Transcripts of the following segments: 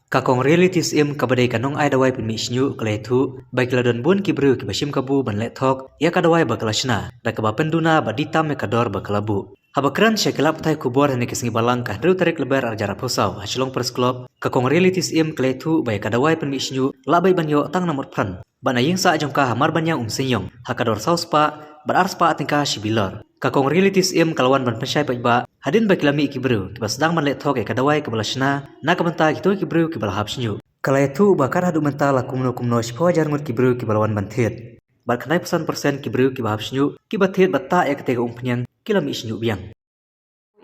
Kakong realities im kabadai kanong ay dawai pin misnyu kaletu baik ladon bun kibru kibashim kabu ban letok ya kadawai bakalashna da kaba penduna baditam me kador bakalabu habakran shekelap tai kubor hene kisingi balang kahdru tarik lebar arjara posau hachlong pers club kakong realities im kaletu baik kadawai pin misnyu labai banyo tang nomor pran banaying sa jongka hamar banyang sinyong hakador sauspa bararspa atingka shibilor kakong realities im kalawan ban pensyai pajba hadin bakilami ikibru kibas sedang man letok ya kadawai kebalashna na kabanta gitu kibru kibalahap sinyu kala itu bakar hadu mental kumno sipo ajar ngut kibru kibalawan bantet barkanai pesan persen kibru kibahap sinyu kibatet bata ya ketega umpenyang kilami sinyu biang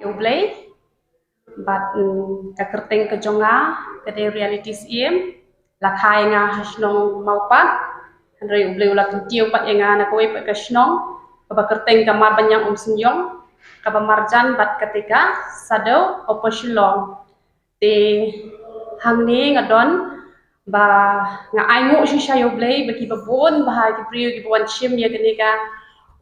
Ublay bat kakerteng kejonga kede realities im lakai nga hasnong maupat handre ublay ula kentiu pat nga na kowe pat kasnong kabakerteng kamar banyang sinyong kabamarjan bat ketika sado oposilong te hangni ngadon ba nga aingu shisha ublay bagi babon bahai kibriu gibuan chim ya kenika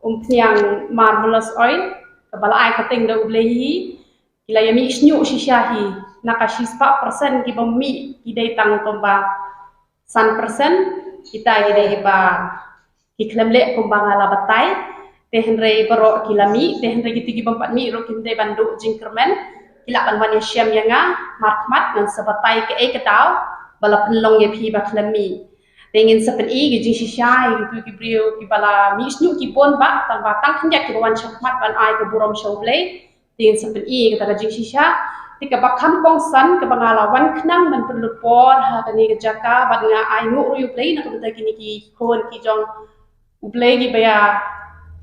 umpiang marvelous oil kabala ay kating da ublehi kila yami isnyu shishahi nakashispa persen ki bami kidai tang tomba san persen kita kidai ba kiklemle kumba ngala batai tehenre baro kilami tehenre gitigi bampat mi ro kimdai bandu jingkermen kila banwan syam yanga markmat nan sabatai ke ekatau bala penlong ye phi baklami Tengin sepen i gijing shisha gitu kibrio kibala misnu kibon ba tang batang kenyak kibawan syakmat ban ai ke burom showplay tengin sepen i kata gijing shisha tika bakam kongsan ke bangalawan kenang man perlu por ha kani ke jaka ban nga ai ngu ru play na kata kini ki kon ki jong play gi baya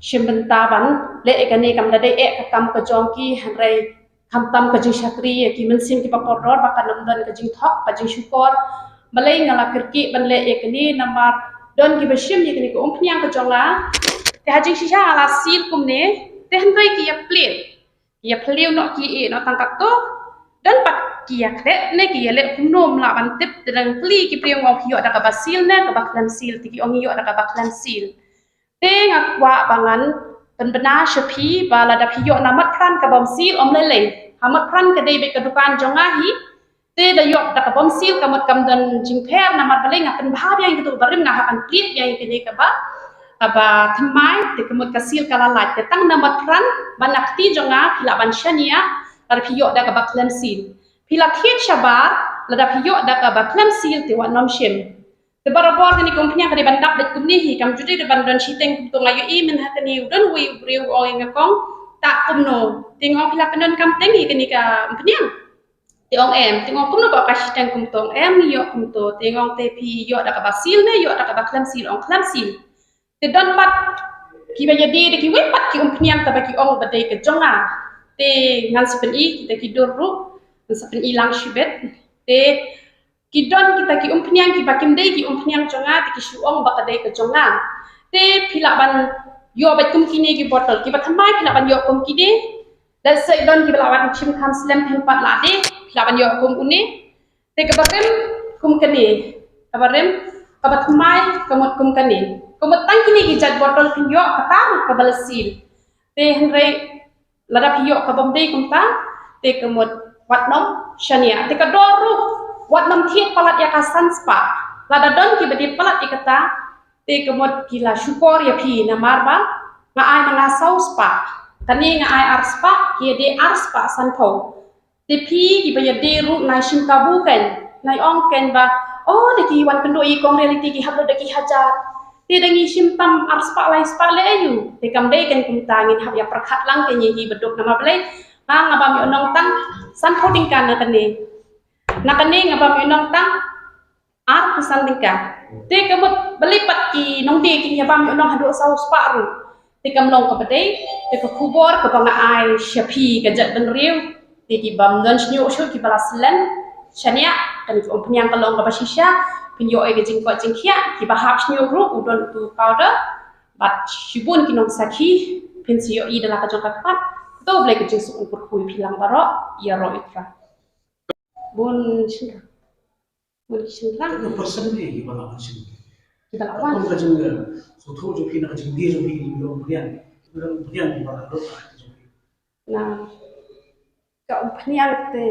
shimbenta ban le kani kam dade kam ke jong ki hanrai kam tam ke jing shakri ki mensim ki papor bakan namdan ke jing thok ke jing syukor Malay ngala kerki banle ekni namar don ki bashim ni ko umpniang ko jonga te hajing shisha ala sil kumne te handai ki ya pleu no ki e no tangkat to dan pat ki ya kre ne ki ya le kumnom la ban tip terang pli ki pleu ngau hiyo da ka basil ne ka baklan sil ti ki ong hiyo da ka baklan sil te ngakwa bangan penbena shapi bala da hiyo namat pran ka bam sil om lele hamat pran ka dei be ka dukan jonga hi te da yok da kabom sil kamot kamdan jingper na marbaleng akan bahab yang gitu barim ngah akan klip yang kene ka ba aba thamai te kamot kasil kala lat te tang namat pran banakti jonga pila ban shania tar piyok da ka baklan sil pila thiet shabar la da piyok da ka baklan sil te wan nom shem te barabor kini kompnya ka de bandak de kumni hi kam jude de bandan shiteng to ngayu i men hakani udon wi briu o ngakong tak kumno tingong pila kanon kam tengi kini ka mpnyang Tiong em, tingong kumno ba kasih teng kum tong em yo kum to tingong tepi yo da ka basil ne yo da ka baklam sil ong klam sil. Te don pat ki ba jadi de ki wepat ki umpniam ta ba ki ong ba de ke jonga. Te ngan sepen i kita ki doru ngan sepen i lang shibet te ki don kita ki umpniam ki bakim de ki umpniam jonga te ki shu ong ba ka de ke jonga. Te pila ban yo ba kum kini ki botol ki ba thamai pila ban yo kum ki de dan saya don ki belawan chim kham slam tempat lade lawan yo kum uni te kabarem kum kani kabarem kabat mai kamot kum kani kamot tang kini ki jat botol kin yo kata ka balasil te henre ladap yo kabam de kum ta te kamot watnom shania te kadoru watnom thiet palat ya kasan spa lada don ki bedi palat ikata te kamot kila syukur ya phi na marba nga ai mangasau spa Kani nga ai arspa kia de arspa sanpo. Tepi ki baya de ru na shim kabu kan. Nai ong ken ba oh de ki wan kendo i kong reality ki hablo de ki hajar. Te dangi shim tam arspa lai spa le ayu. Te kam de ken kum tangin hab ya prakhat lang ken yi bedok nama blai. Ha ngaba mi onong tang sanpo tingkan na kani. Na kani ngaba mi onong tang ar pesan tingka. Te kamut belipat ki nong de ki ngaba mi onong hadu sau spa ru. Tikam long ka padai te ka kubor ka panga ai shapi ka jat ben riu te ki bam don snyu shu ki balaslan shania kan ki ompnyang ka long ka bashisha pinyo ai ka jingko jingkhia ki bahap snyu ru udon tu powder bat shibun ki nong sakhi pinsio i dala ka jong ka khat to ble ka jing su upur hui pilang baro ya ro itra bun shinra persen ni gimana macam kita lawan Aku kerja soto jo pina kerja dia jo pina belum di mana lo nah ka umpnyang te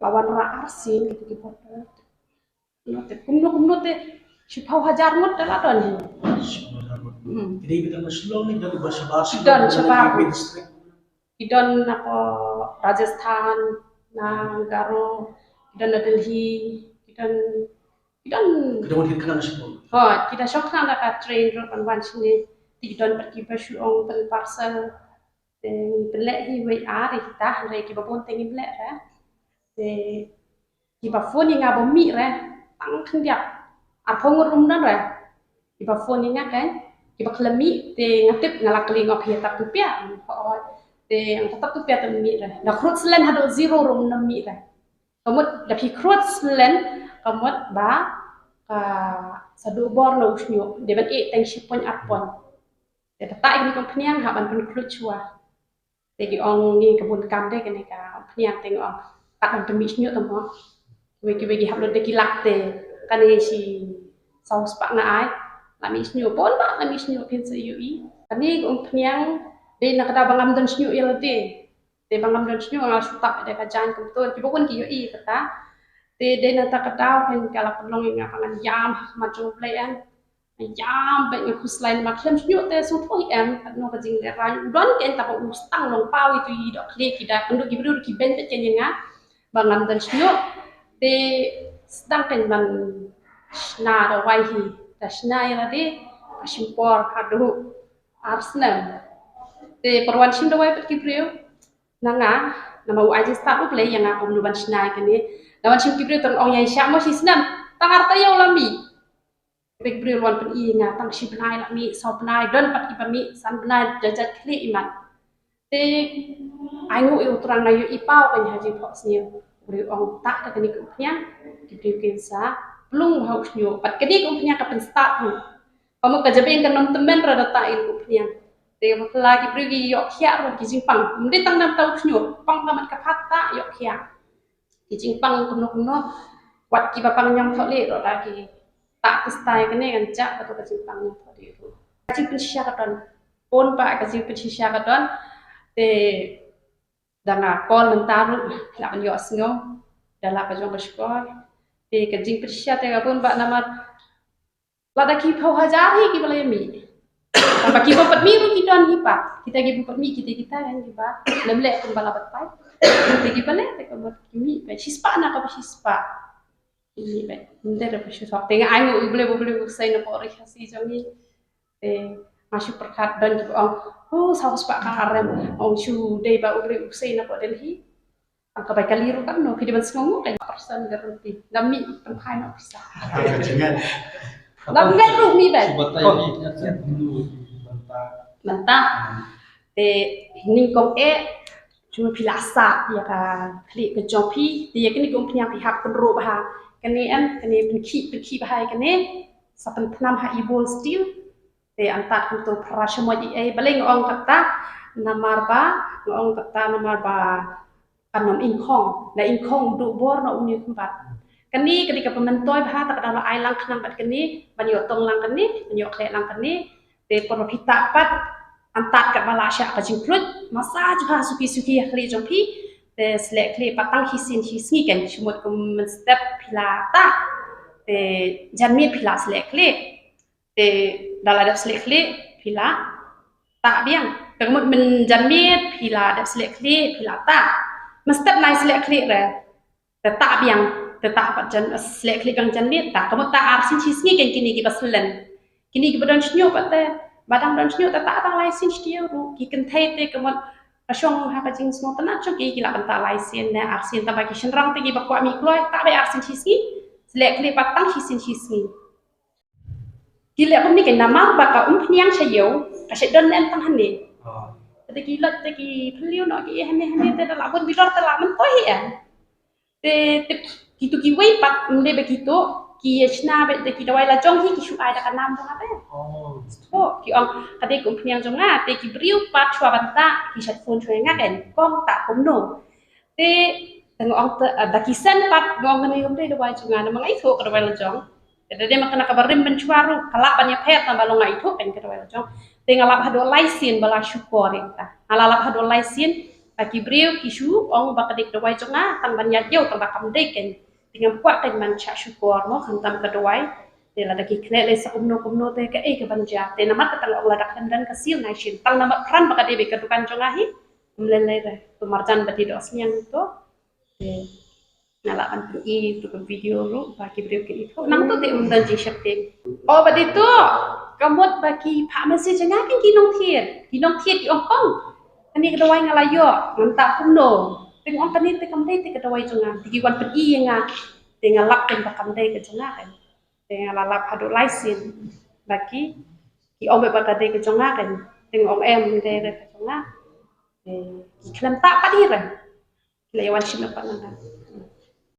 lawan ra arsin gitu gitu te kumno te shipau hajar ngot dala don Jadi kita masuk nih dari bahasa bahasa Dan sebar. distrik. idon ako Rajasthan na Garo idon na Delhi idon Kita mau kita nasi pun. kita shock na ka train ro pan sini idon pergi bersuong pen parcel pelek hi we a kita re ki babon tengi pelek ra de ki ba phone nga bo mi ra tang khang dia apong rum nan ra ki ba phone nga kan ki ba klemi te ngatip ngalak li ngok hi tak tu pia te ang tak tu pia tem mi ra na krut selen hado zero rum nam mi ra kamut da pi krut selen kamut ba ka sadu bor no usnyo de ban e teng shipon apon te ta ini kom pniang ha ban pun krut chua te ki ong ni kebun kam de kan ka pniang teng ong tak ban pemi snyo tam ho we ki hab lo de ki lakte kan e si saus pak na ai la mi snyo pon ba la mi snyo pin se yu i kan ni kom pniang de na kada bangam dan snyo il te bangam dan snyo ngal sutak de ka jan kom to ki bokon ki yu i kata te de na ta kata pen kala pelong nga pangan yam ma jo plean yam be nga kuslain ma klem snyo te su thoi em no ka jing le ran don ken ta ko ustang long pau itu i dok kle ki da ndo ki bru ki ben te chen nga bangam dan snyo te sedang ken man na da wai hi da sna ira de asimpor hadu arsenal te perwan sim da wai pet ki bru nanga nama u aji start up le yang aku nuban sna kan ni lawan sim ki bru tong ong yai sha mo si snam tangar ta yo lami big bru wan pen i nga tang si benai la mi so benai don pat ki pami san benai jajat kli iman te ai ngu i utrang na yu i pau kan haji phok sni bru ong tak ta kan ni ku pnya ki bru kin sa plung hau snyo pat kedi ku pnya ka pen start hu kamu ka jabe kan nom temen ra data il ku pnya te lagi bru gi yok khia ro ki jing pang mde tang nam tau snyo pang kamat ka phatta yok khia ki jing pang kuno wat ki bapang nyam thole ro lagi tak style kene kan cak atau kecil pang tadi itu kecil pesisya kadon pon pak kecil pesisya kadon te danga kol mentaru la kan yo sngo dala ka jong berskol te kecil pesisya te pun pak nama la da ki phau hajar hi ki balai mi apa ki pat mi ru ki don hi pak kita ki pat mi kita yang ki ba lemle pun bala pat pai te ki bale te ko bot ki mi pe sispa na ka sispa ini baik, mungkin ada persyaratan. Tengah ayu boleh saya nak orang kasih jami, masuk perkat dan juga oh saus pak karem, shu deh ba boleh saya nak Delhi, angka baik kali kan, no video ngomong kan persen garanti, nami penpai nak bisa. Nami kan lu mi baik. Mentah, ini kong cuma pilasa ya kan, klik ke jopi, dia kini kong punya pihak penru bah. Kani penki bahai kani sapen penam ha ibol steel te antat kuntul parasmo di baleng ong kata namar ba kanom ingkong na ingkong du bor na uni kumpat kani ketika pementoy bah tak ada ai lang kanam bat kani banyo tong lang kani banyo kle lang kani te por pita pat antat ka balasya ka jingkrut masaj bah suki khli jompi te selek kli patang hisin hisngi kan chumot kum step pilata te janmit pila selek kli te daladap selek kli pila tak biang kemut men janmit pila dap selek kli pila tak mestep nai selek kli re te tak biang te tak pat jan selek kli kang janmit tak kemut tak arsin hisngi kan kini ki baslen kini ki badan snyo pat te badang dan snyo tak tang lai sin stiu ru ki kan thai te kemut asyong ha kajing semua tenat cuki kila bentar laisen na arsin tabaki shenrang tegi bakwa mi kloi tak bay arsin hisni selek kli patang hisin hisni kila pun ni kan nama baka pniang sayo kasih don nen tang hane tegi lot tegi peliu no ki hane te dalam pun bidor telah mentoi ya te gitu ki wei pat mde begitu ki yesna be te ki dawai la jong hi ki shu ai da kanam jong apa ki ong kate kum pniang jong nga te ki briu pat chwa banta ki shat phone chwe nga ken kong ta kum no te teng ong da ki sen pat gong ngani kum te dawai jong nga na mangai tho ka dawai la jong te de makana ka barim ben chwaru kala banya phet tambah lo ngai tho ken ka dawai la jong te ngalap hado laisin bala syukur ta alalap hado laisin bagi beliau kisu ong bakadik dawai jonga tang banyak jauh tang bakam deken dengan kuat dan manca syukur mo kan tam kedawai de la daki kle le sa umno te ke ke banja te namat ka tang Allah dak dan kasil nation tang namat kran bakade be kedukan jonga hi umlele re tu marjan bati do asmian to de nalakan pi tu video lu bagi beliau ke itu nang to te umdan ji syapte oh badi tu kamot bagi pak masih jonga kan kinong thiet di ongkong ani kedawai ngalayo mantap puno ting on tani te kamdai te kedawai jonga tigi wan pedi nga te ngalap ken bakam dai ke jonga kan te ngalap hadu laisin baki ki ome bakade ke jonga kan ting om em de ke jonga ki klam tak padira lewan shin pa nang